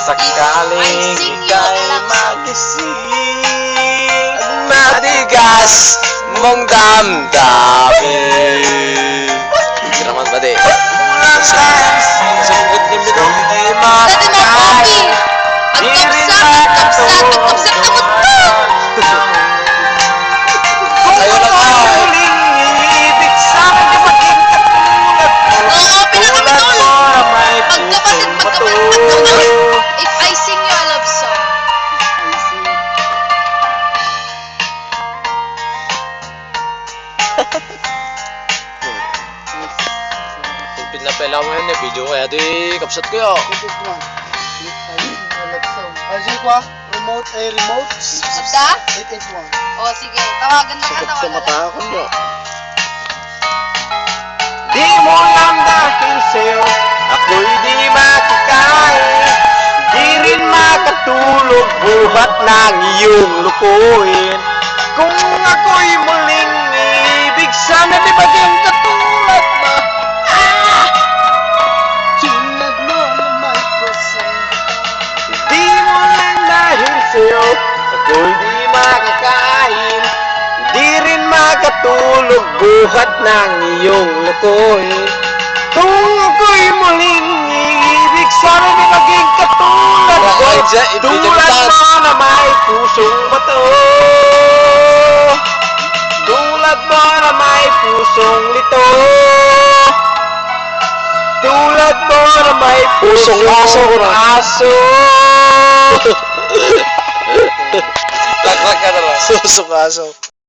sakaling ika'y magising at matigas mong damdamin. Hindi naman ba di? Sagot ni Minong di makakain. Di rin makatulog sa'yo lang ako. Ibig sa'kin di maging katulad mo. Tulad mo na may pusong matulog. If I sing you a love song. Pinapela mo yun eh, video kaya di kapsat ko yun. Remote. Abda? 881. O sige, tawagan na ka, Sakot sa tawagan mata na. ako nyo. Di mo lang dahil sa'yo ako'y di makakain. Di rin makatulog buhat ng iyong lukuin. Kung ako'y muling ibig sana di maging katulad mo. Tulad mo na may pusong. Di mo lang dahil sa'yo ako'y di makakain. Di rin makatulog buhat ng iyong lukuin. Kung ako'y muling ibig sana di maging katulad mo. Tulad mo na may pusong bato. Tulad mo na may pusong lito. Tulad mo na may pusong aso. Takrak ka na lang. Pusong aso.